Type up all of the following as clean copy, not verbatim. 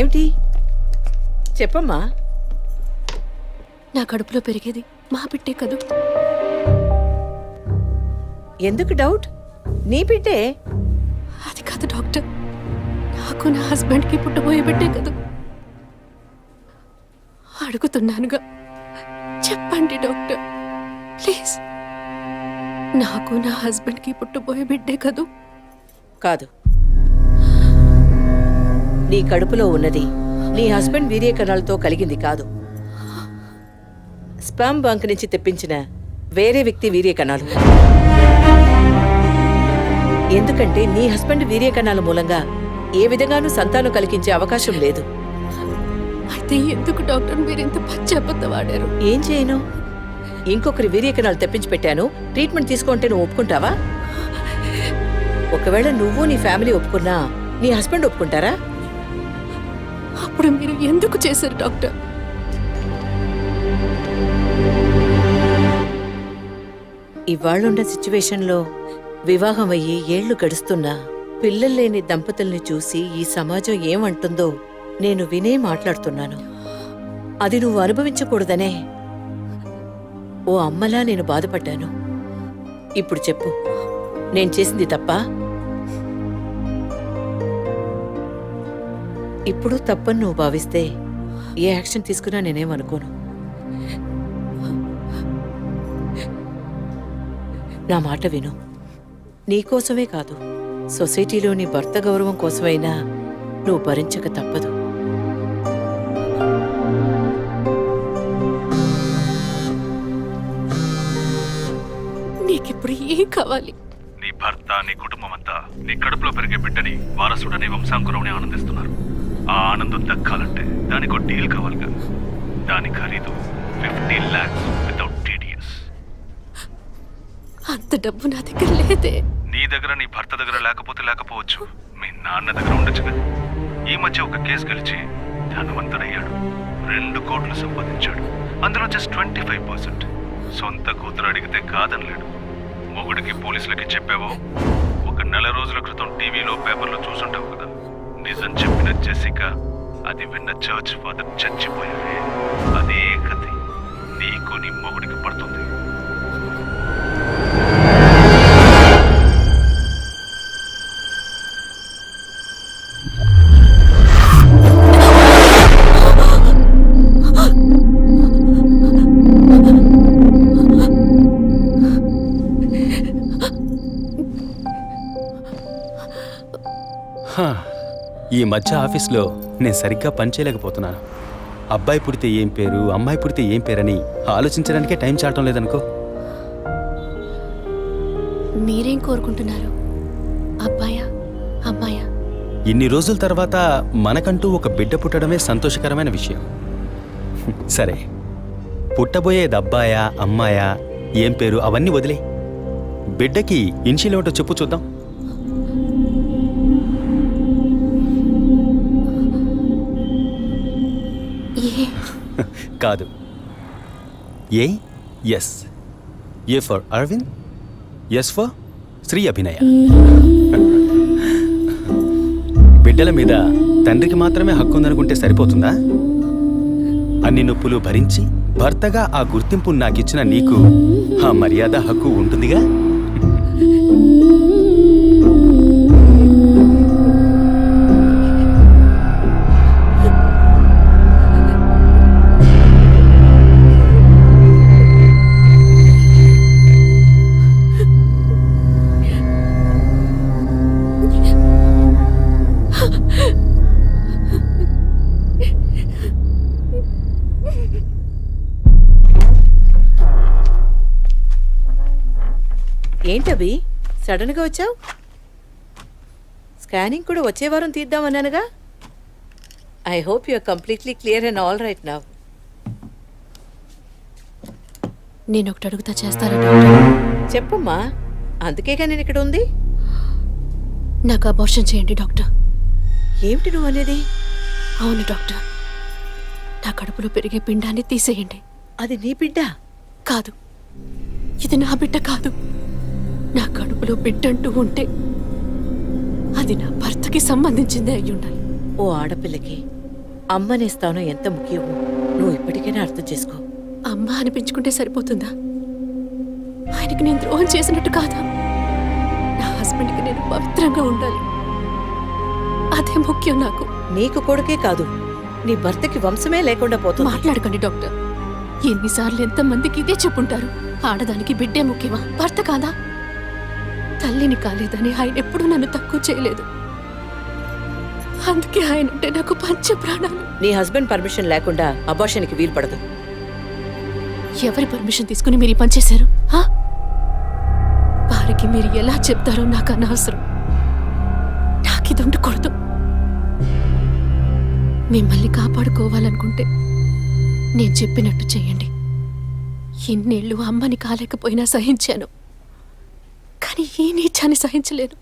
ఏమిటి చెప్పమ్మా. నా కడుపులో పెరిగేది మా బిడ్డే కదూ. ఎందుకు డౌట్? నీ బిడ్డే. అది కాదు డాక్టర్, నాకు నా హస్బెండ్కి పుట్టబోయే బిడ్డే కదూ. అడుగుతున్నానుగా, చెప్పండి డాక్టర్ ప్లీజ్. నాకు నా హస్బెండ్కి పుట్టబోయే బిడ్డే కదూ. కాదు, నీ కడుపులో ఉన్నది నీ హస్బెండ్ వీర్య కణాలతో కలిగింది కాదు. స్పామ్ బంక్ నుంచి తెప్పించిన వేరే వ్యక్తి వీర్య కణాలు. ఎందుకంటే నీ హస్బెండ్ వీర్య కణాల మూలంగా ఏ విధంగానూ సంతానం కలిగించే అవకాశం లేదు. అయితే ఎందుకు డాక్టర్ మీరు ఇంత పచ్చి అబద్ధం ఆడారు? ఏం చేయను? ఇంకొకరి వీర్య కణాలు తెప్పించి పెట్టాను, ట్రీట్మెంట్ తీసుకుంటే నువ్వు ఒప్పుకుంటావా? ఒకవేళ నువ్వు నీ ఫ్యామిలీ ఒప్పుకున్నా నీ హస్బెండ్ ఒప్పుకుంటారా? అప్పుడు మీరు ఎందుకు చేశారు డాక్టర్? ఇవాళ్ళున్న సిచ్యువేషన్లో వివాహం అయ్యి ఏళ్లు గడుస్తున్నా పిల్లల్లేని దంపతుల్ని చూసి ఈ సమాజం ఏమంటుందో నేను వినే మాట్లాడుతున్నాను. అది నువ్వు అనుభవించకూడదనే ఓ అమ్మలా నేను బాధపడ్డాను. ఇప్పుడు చెప్పు, నేను చేసింది తప్పా? ఇప్పుడు తప్పని నువ్వు భావిస్తే ఏ యాక్షన్ తీసుకున్నా నేనేమనుకోను. నా మాట విను. నీకోసమే కాదు, సొసైటీలోని భర్త గౌరవం కోసమైనా నువ్వు భరించక తప్పదు. నీకిప్పుడు ఏం కావాలి? నీ భర్త, నీ కుటుంబం అంతా నీ కడుపులో పెరిగే బిడ్డని వారసుడని వంశాంకురంని ఆనందిస్తున్నారు. ఆ ఆనందం దక్కాలంటే దానికి ఒక డీల్ కావాలిగా. దాని ఖరీదు 50 lakhs వితౌట్ టీడీఎస్. అంత డబ్బు నా దగ్గర లేదే. నీ దగ్గర, నీ భర్త దగ్గర లేకపోవచ్చు, మీ నాన్న దగ్గర ఉండొచ్చుగా. ఈ మధ్య ఒక కేసు గెలిచి ధనవంతుడయ్యాడు. 2 కోట్లు సంపాదించాడు. అందులో జస్ట్ 25%. సొంత కూతురు అడిగితే కాదనలేడు. మొగుడికి, పోలీసులకి చెప్పావో, ఒక నెల రోజుల క్రితం టీవీలో, పేపర్లో చూసుంటావు కదా. నిజం చెప్పిన జెసికా, అది విన్న చర్చ్ ఫాదర్ చచ్చిపోయావే. అదే కథ నీకు నీ మొగుడికి పడుతుంది. ఈ మధ్య ఆఫీస్లో నేను సరిగ్గా పనిచేయలేకపోతున్నాను. అబ్బాయి పుడితే ఏం పేరు, అమ్మాయి పుడితే ఏం పేరని ఆలోచించడానికే టైం చాలటం లేదనుకో. మీరేం కోరుకుంటున్నారు? అబ్బాయా, అమ్మాయా? ఇన్ని రోజుల తర్వాత మనకంటూ ఒక బిడ్డ పుట్టడమే సంతోషకరమైన విషయం. సరే, పుట్టబోయేది అబ్బాయా, అమ్మాయా, ఏం పేరు అవన్నీ వదిలే. బిడ్డకి ఇనిషియల్ ఏమిటో చెప్పు చూద్దాం. కాదు, A. S. A for Aravind, S for Shri Abhinaya. బిడ్డల మీద తండ్రికి మాత్రమే హక్కు ఉందనుకుంటే సరిపోతుందా? అన్ని నొప్పులు భరించి భర్తగా ఆ గుర్తింపు నాకిచ్చిన నీకు ఆ మర్యాద, హక్కు ఉంటుందిగా. ఏంటవి సడన్ గా వచ్చావు? స్కానింగ్ కూడా వచ్చే వారం తీద్దామన్నానుగా. I hope you are completely clear and all right now. నేను ఒకటి అడుగుతా, చేస్తారా డాక్టర్? చెప్పమ్మా, అందుకేగా నేను ఇక్కడ ఉంది. నాకు అబార్షన్ చేయండి డాక్టర్. ఏమిటి నువ్వు అనేది? అవును డాక్టర్, నా కడుపులో పెరిగే పిండాన్ని తీసేయండి. అది నీ బిడ్డ కాదు, ఇది నా బిడ్డ కాదు. నా కడుపులో బిడ్డంటూ ఉంటే అది నా భర్తకి సంబంధించిందే అయి ఉండాలి. ఓ ఆడపిల్లకి అమ్మనే స్థానం ఎంత ముఖ్యమో నువ్వు ఇప్పటికైనా అర్థం చేసుకో. అమ్మ అనిపించుకుంటే సరిపోతుందా? ఆయనకి నేను ద్రోహం చేసినట్టు కాదా? నా హస్బెండ్కి నేను పవిత్రంగా ఉండాలి, అదే ముఖ్యం నాకు. నీకు కొడుకే కాదు, నీ భర్తకి వంశమే లేకుండా పోతుంది. మాట్లాడకండి డాక్టర్. ఎన్నిసార్లు ఎంతమందికి ఇదే చెప్పుంటారు. ఆడదానికి బిడ్డే ముఖ్యమా, భర్త కాదా? తల్లిని కాలేదని ఆయన ఎప్పుడూ నన్ను తక్కువ చేయలేదు. అందుకే ఆయన అంటే నాకు పంచ ప్రాణాలు. నీ హస్బెండ్ పర్మిషన్ లేకుండా అబార్షన్కి వీలు పడదు. ఎవరి పర్మిషన్ తీసుకుని మీరు ఈ పని చేశారు? వారికి మీరు ఎలా చెప్తారో నాకు అనవసరం. నాకిది ఉండకూడదు. మిమ్మల్ని కాపాడుకోవాలనుకుంటే నేను చెప్పినట్టు చెయ్యండి. ఇన్నేళ్ళు అమ్మని కాలేకపోయినా సహించాను, కానీ ఈ నీచాన్ని సహించలేను.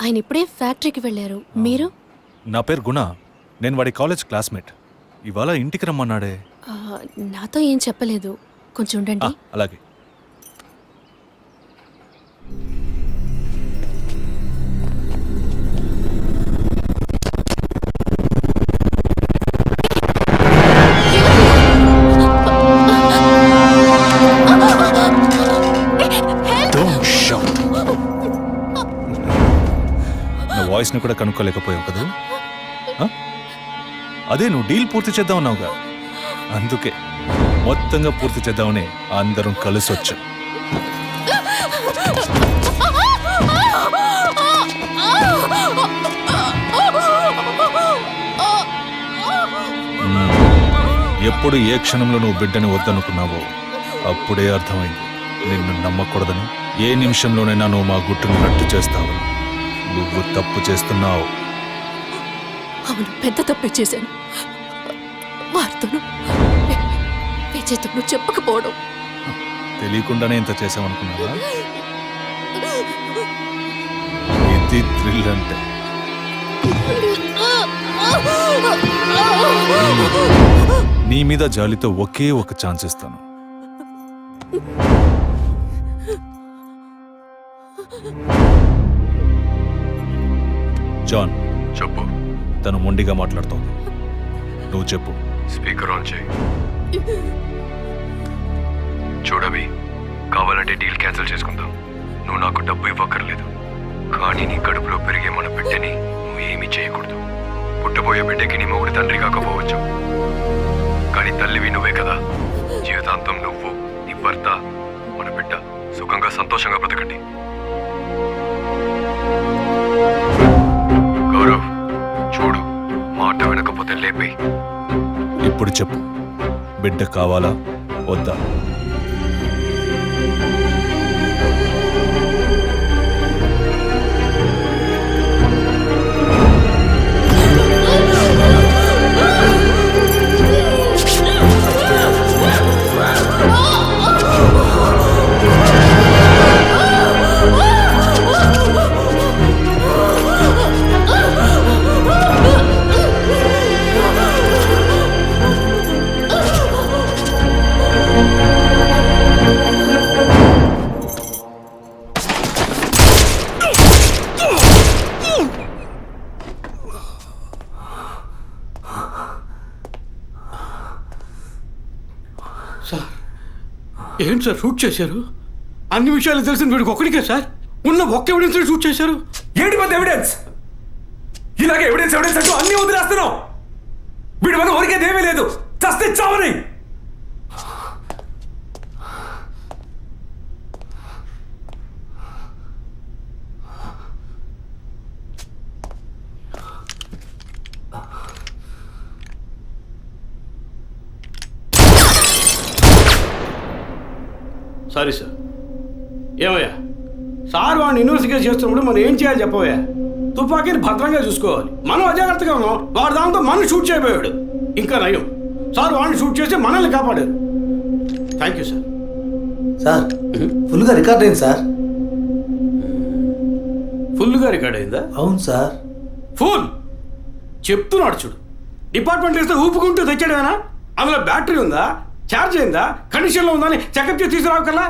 ఆయన ఇప్పుడే ఫ్యాక్టరీకి వెళ్ళారు. మీరు? నా పేరు గుణ, నేను వాడి కాలేజ్ క్లాస్మేట్. ఇవాళ ఇంటికి రమ్మన్నాడే. నాతో ఏం చెప్పలేదు. కొంచెం ఉండండి. అలాగే. వాయిస్ని కూడా కనుక్కోలేకపోయావు కదా? అదే నువ్వు డీల్ పూర్తి చేద్దాం అన్నావుగా, అందుకే మొత్తంగా పూర్తి చేద్దామని అందరం కలిసి వచ్చాం. ఎప్పుడు ఏ క్షణంలో నువ్వు బిడ్డని వద్దనుకున్నావో అప్పుడే అర్థమైంది నిన్ను నమ్మకూడదని. ఏ నిమిషంలోనైనా నువ్వు మా గుట్టును రట్టు చేస్తావని. నువ్వు తప్పు చేస్తున్నావు. అవును, పెద్ద తప్పే చేశాను. వారితోనూ విజయ్తోనూ చెప్పకపోవడం. తెలియకుండానే ఇంత చేసామనుకున్నావా? ఇది థ్రిల్ అంటే. నీ మీద జాలితో ఒకే ఒక ఛాన్స్ ఇస్తాను. జాన్, చెప్పు. తను మొండిగా మాట్లాడుతోంది, నువ్వు చెప్పు. స్పీకర్ ఆన్ చేయి. చూడవి, కావాలంటే డీల్ క్యాన్సిల్ చేసుకుందాం. నువ్వు నాకు డబ్బు ఇవ్వక్కర్లేదు, కానీ నీ కడుపులో పెరిగే మన బిడ్డని నువ్వు ఏమీ చేయకూడదు. పుట్టబోయే బిడ్డకి నీ మొగుడు తండ్రి కాకపోవచ్చు, కానీ తల్లివి నువ్వే కదా. జీవితాంతం నువ్వు, నీ భర్త, మన బిడ్డ సుఖంగా సంతోషంగా బ్రతకండి. గౌరవ్, చూడు, మాట వినకపోతే లేపే. ఇప్పుడు చెప్పు, బిడ్డ కావాలా వద్దా? సార్, ఏంటి సార్ షూట్ చేశారు? అన్ని విషయాలు తెలిసిన వీడికి ఒక్కడికే సార్, ఉన్న ఒక్క ఎవిడెన్స్ షూట్ చేశారు. ఏంటి పెద్ద ఎవిడెన్స్? ఇలాగే ఎవిడెన్స్ అంటూ అన్ని వదిలేస్తున్నావు. వీడి వల్ల ఊరికేది ఏమీ లేదు, చస్తే చావని. Sorry sir. ఏమయ్యా సార్ వాడిని ఇన్వెస్టిగేట్ చేస్తున్నప్పుడు మనం ఏం చేయాలి చెప్పవయ్యా? తుపాకీని భద్రంగా చూసుకోవాలి. మనం అజాగ్రత్తగా ఉన్నాం, వాడు దాంతో మనం షూట్ చేయబోయాడు. ఇంకా నయం, సార్ వాడిని షూట్ చేసి మనల్ని కాపాడారు. Thank you sir. సార్, ఫుల్గా రికార్డ్ అయింది సార్. ఫుల్గా రికార్డ్ అయిందా? అవును సార్. ఫుల్ చెప్తున్నాడు చూడు. డిపార్ట్మెంట్ ఇస్తే ఊపుకుంటూ తెచ్చాడేనా? అందులో బ్యాటరీ ఉందా, ఛార్జ్ అయిందా, కండిషన్లో ఉందా అని చెకప్ చేసి తీసుకురావు కదా.